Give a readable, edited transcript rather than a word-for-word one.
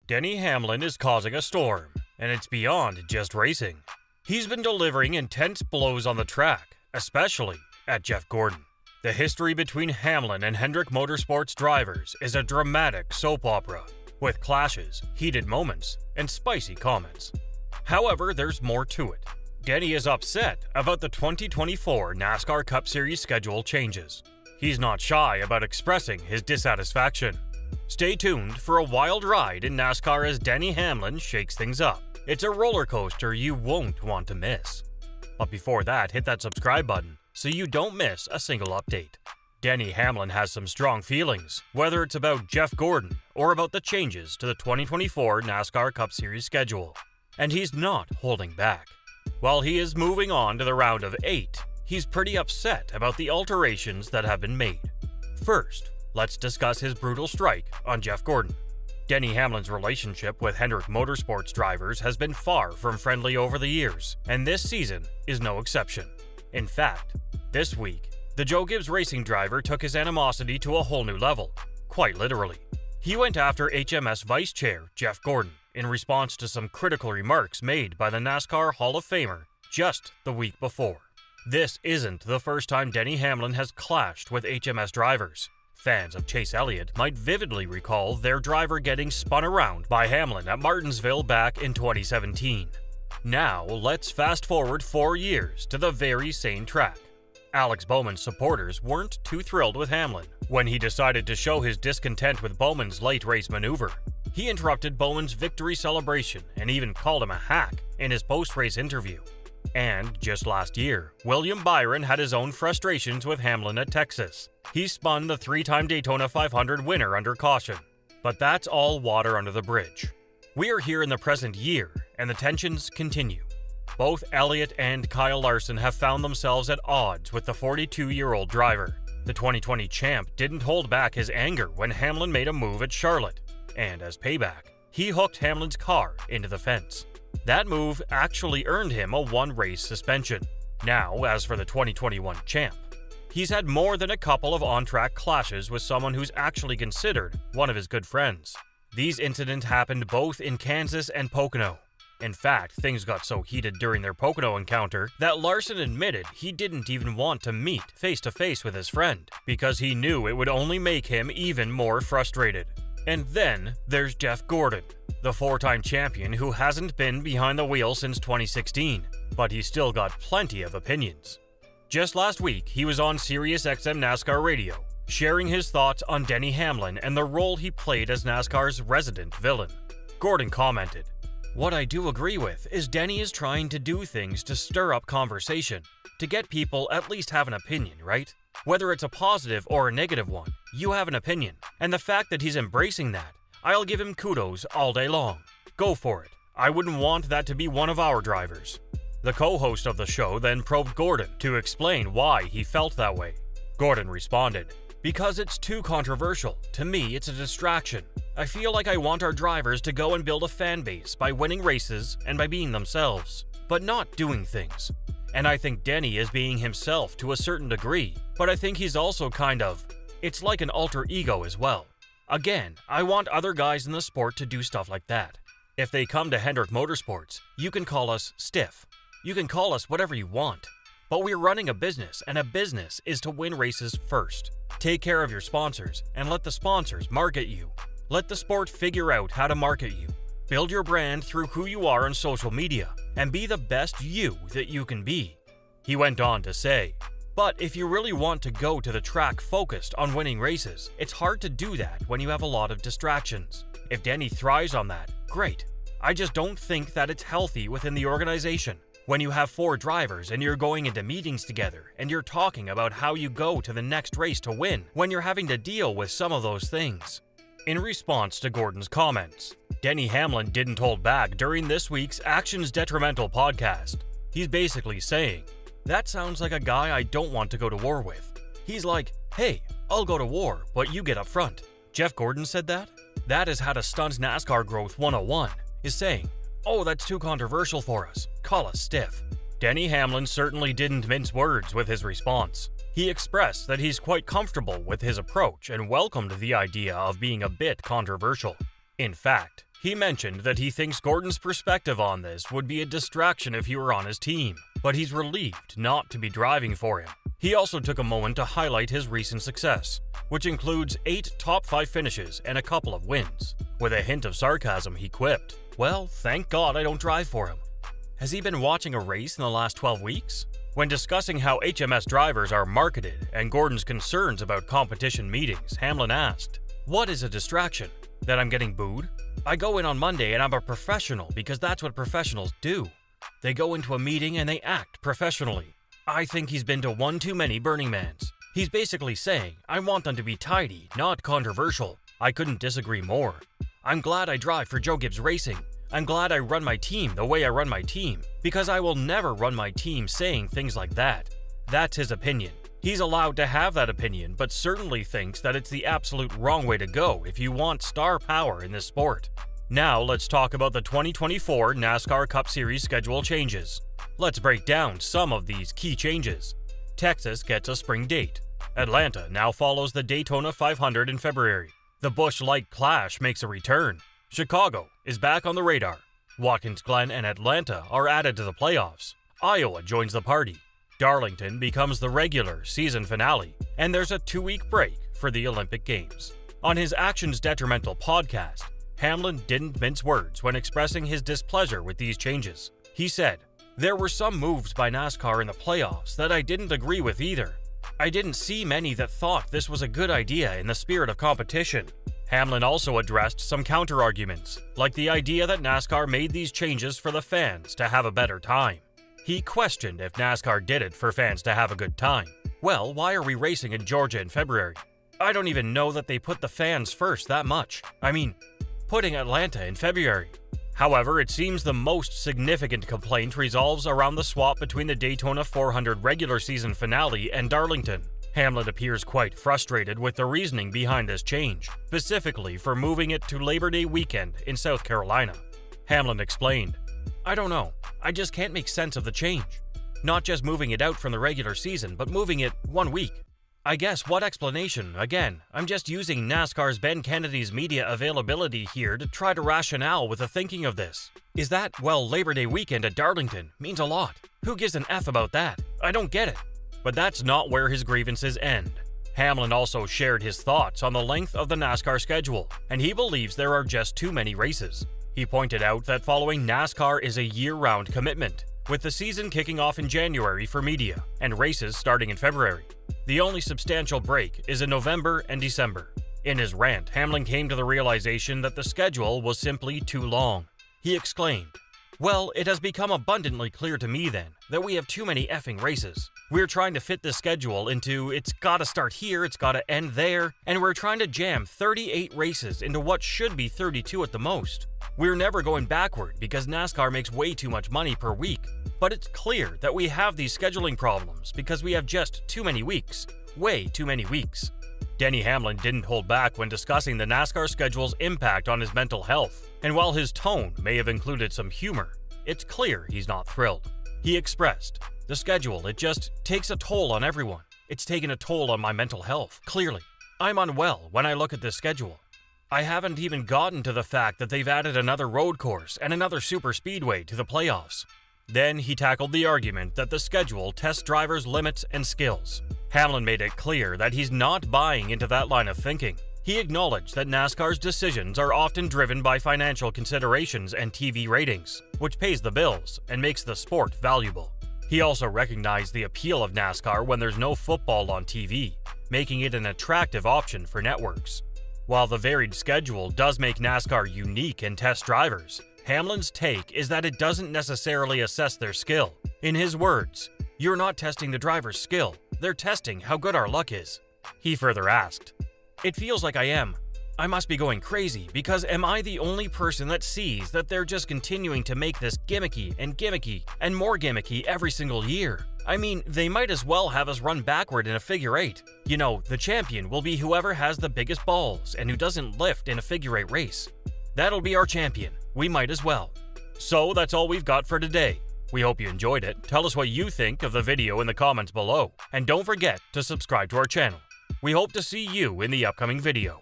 Denny Hamlin is causing a storm, and it's beyond just racing. He's been delivering intense blows on the track, especially at Jeff Gordon. The history between Hamlin and Hendrick Motorsports drivers is a dramatic soap opera, with clashes, heated moments, and spicy comments. However, there's more to it. Denny is upset about the 2024 NASCAR Cup Series schedule changes. He's not shy about expressing his dissatisfaction. Stay tuned for a wild ride in NASCAR as Denny Hamlin shakes things up. It's a roller coaster you won't want to miss. But before that, hit that subscribe button so you don't miss a single update. Denny Hamlin has some strong feelings, whether it's about Jeff Gordon or about the changes to the 2024 NASCAR Cup Series schedule. And he's not holding back. While he is moving on to the round of 8, he's pretty upset about the alterations that have been made. First, let's discuss his brutal strike on Jeff Gordon. Denny Hamlin's relationship with Hendrick Motorsports drivers has been far from friendly over the years, and this season is no exception. In fact, this week, the Joe Gibbs Racing driver took his animosity to a whole new level, quite literally. He went after HMS Vice Chair Jeff Gordon in response to some critical remarks made by the NASCAR Hall of Famer just the week before. This isn't the first time Denny Hamlin has clashed with HMS drivers. Fans of Chase Elliott might vividly recall their driver getting spun around by Hamlin at Martinsville back in 2017. Now, let's fast forward 4 years to the very same track. Alex Bowman's supporters weren't too thrilled with Hamlin when he decided to show his discontent with Bowman's late race maneuver. He interrupted Bowman's victory celebration and even called him a hack in his post-race interview. And just last year, William Byron had his own frustrations with Hamlin at Texas. He spun the 3-time Daytona 500 winner under caution. But that's all water under the bridge. We are here in the present year, and the tensions continue. Both Elliott and Kyle Larson have found themselves at odds with the 42-year-old driver. The 2020 champ didn't hold back his anger when Hamlin made a move at Charlotte, and as payback, he hooked Hamlin's car into the fence. That move actually earned him a 1-race suspension. Now, as for the 2021 champ, he's had more than a couple of on-track clashes with someone who's actually considered one of his good friends. These incidents happened both in Kansas and Pocono. In fact, things got so heated during their Pocono encounter that Larson admitted he didn't even want to meet face-to-face with his friend because he knew it would only make him even more frustrated. And then there's Jeff Gordon, the 4-time champion who hasn't been behind the wheel since 2016, but he's still got plenty of opinions. Just last week, he was on SiriusXM NASCAR Radio, sharing his thoughts on Denny Hamlin and the role he played as NASCAR's resident villain. Gordon commented, "What I do agree with is Denny is trying to do things to stir up conversation, to get people at least have an opinion, right? Whether it's a positive or a negative one, you have an opinion, and the fact that he's embracing that, I'll give him kudos all day long. Go for it. I wouldn't want that to be one of our drivers." The co-host of the show then probed Gordon to explain why he felt that way. Gordon responded, "Because it's too controversial. To me, it's a distraction. I feel like I want our drivers to go and build a fan base by winning races and by being themselves, but not doing things. And I think Denny is being himself to a certain degree, but I think he's also it's like an alter ego as well. Again, I want other guys in the sport to do stuff like that. If they come to Hendrick Motorsports, you can call us stiff. You can call us whatever you want. But we're running a business, and a business is to win races first. Take care of your sponsors, and let the sponsors market you. Let the sport figure out how to market you. Build your brand through who you are on social media, and be the best you that you can be." He went on to say, "But if you really want to go to the track focused on winning races, it's hard to do that when you have a lot of distractions. If Denny thrives on that, great. I just don't think that it's healthy within the organization. When you have 4 drivers and you're going into meetings together and you're talking about how you go to the next race to win, when you're having to deal with some of those things." In response to Gordon's comments, Denny Hamlin didn't hold back during this week's Actions Detrimental podcast. He's basically saying, "That sounds like a guy I don't want to go to war with." He's like, "Hey, I'll go to war, but you get up front." Jeff Gordon said that? That is how to stunt NASCAR growth 101, is saying, "Oh, that's too controversial for us. Call us stiff." Denny Hamlin certainly didn't mince words with his response. He expressed that he's quite comfortable with his approach and welcomed the idea of being a bit controversial. In fact, He mentioned that he thinks Gordon's perspective on this would be a distraction if he were on his team, but he's relieved not to be driving for him. He also took a moment to highlight his recent success, which includes 8 top 5 finishes and a couple of wins. With a hint of sarcasm, he quipped, "Well, thank God I don't drive for him." Has he been watching a race in the last 12 weeks? When discussing how HMS drivers are marketed and Gordon's concerns about competition meetings, Hamlin asked, "What is a distraction? That I'm getting booed? I go in on Monday and I'm a professional because that's what professionals do. They go into a meeting and they act professionally. I think he's been to one too many Burning Mans. He's basically saying, I want them to be tidy, not controversial. I couldn't disagree more. I'm glad I drive for Joe Gibbs Racing. I'm glad I run my team the way I run my team, because I will never run my team saying things like that." That's his opinion. He's allowed to have that opinion, but certainly thinks that it's the absolute wrong way to go if you want star power in this sport. Now let's talk about the 2024 NASCAR Cup Series schedule changes. Let's break down some of these key changes. Texas gets a spring date. Atlanta now follows the Daytona 500 in February. The Busch Light Clash makes a return. Chicago is back on the radar. Watkins Glen and Atlanta are added to the playoffs. Iowa joins the party. Darlington becomes the regular season finale, and there's a 2-week break for the Olympic Games. On his Actions Detrimental podcast, Hamlin didn't mince words when expressing his displeasure with these changes. He said, "There were some moves by NASCAR in the playoffs that I didn't agree with either. I didn't see many that thought this was a good idea in the spirit of competition." Hamlin also addressed some counter-arguments, like the idea that NASCAR made these changes for the fans to have a better time. He questioned if NASCAR did it for fans to have a good time. Well, why are we racing in Georgia in February? I don't even know that they put the fans first that much. I mean, putting Atlanta in February. However, it seems the most significant complaint resolves around the swap between the Daytona 400 regular season finale and Darlington. Hamlin appears quite frustrated with the reasoning behind this change, specifically for moving it to Labor Day weekend in South Carolina. Hamlin explained, "I don't know. I just can't make sense of the change. Not just moving it out from the regular season, but moving it 1 week. I guess what explanation? Again, I'm just using NASCAR's Ben Kennedy's media availability here to try to rationale with the thinking of this. Is that, well, Labor Day weekend at Darlington means a lot. Who gives an F about that? I don't get it." But that's not where his grievances end. Hamlin also shared his thoughts on the length of the NASCAR schedule, and he believes there are just too many races. He pointed out that following NASCAR is a year-round commitment, with the season kicking off in January for media, and races starting in February. The only substantial break is in November and December. In his rant, Hamlin came to the realization that the schedule was simply too long. He exclaimed, "Well, it has become abundantly clear to me then that we have too many effing races. We're trying to fit the schedule into it's gotta start here, it's gotta end there, and we're trying to jam 38 races into what should be 32 at the most. We're never going backward because NASCAR makes way too much money per week. But it's clear that we have these scheduling problems because we have just too many weeks. Way too many weeks." Denny Hamlin didn't hold back when discussing the NASCAR schedule's impact on his mental health, and while his tone may have included some humor, it's clear he's not thrilled. He expressed, "The schedule, it just takes a toll on everyone. It's taken a toll on my mental health, clearly. I'm unwell when I look at this schedule. I haven't even gotten to the fact that they've added another road course and another super speedway to the playoffs." Then he tackled the argument that the schedule tests drivers' limits and skills. Hamlin made it clear that he's not buying into that line of thinking. He acknowledged that NASCAR's decisions are often driven by financial considerations and TV ratings, which pays the bills and makes the sport valuable. He also recognized the appeal of NASCAR when there's no football on TV, making it an attractive option for networks. While the varied schedule does make NASCAR unique and test drivers, Hamlin's take is that it doesn't necessarily assess their skill. In his words, "You're not testing the driver's skill, they're testing how good our luck is." He further asked, "It feels like I am. I must be going crazy because am I the only person that sees that they're just continuing to make this gimmicky and more gimmicky every single year? I mean, they might as well have us run backward in a figure eight. You know, the champion will be whoever has the biggest balls and who doesn't lift in a figure eight race. That'll be our champion. We might as well." So that's all we've got for today. We hope you enjoyed it. Tell us what you think of the video in the comments below. And don't forget to subscribe to our channel. We hope to see you in the upcoming video.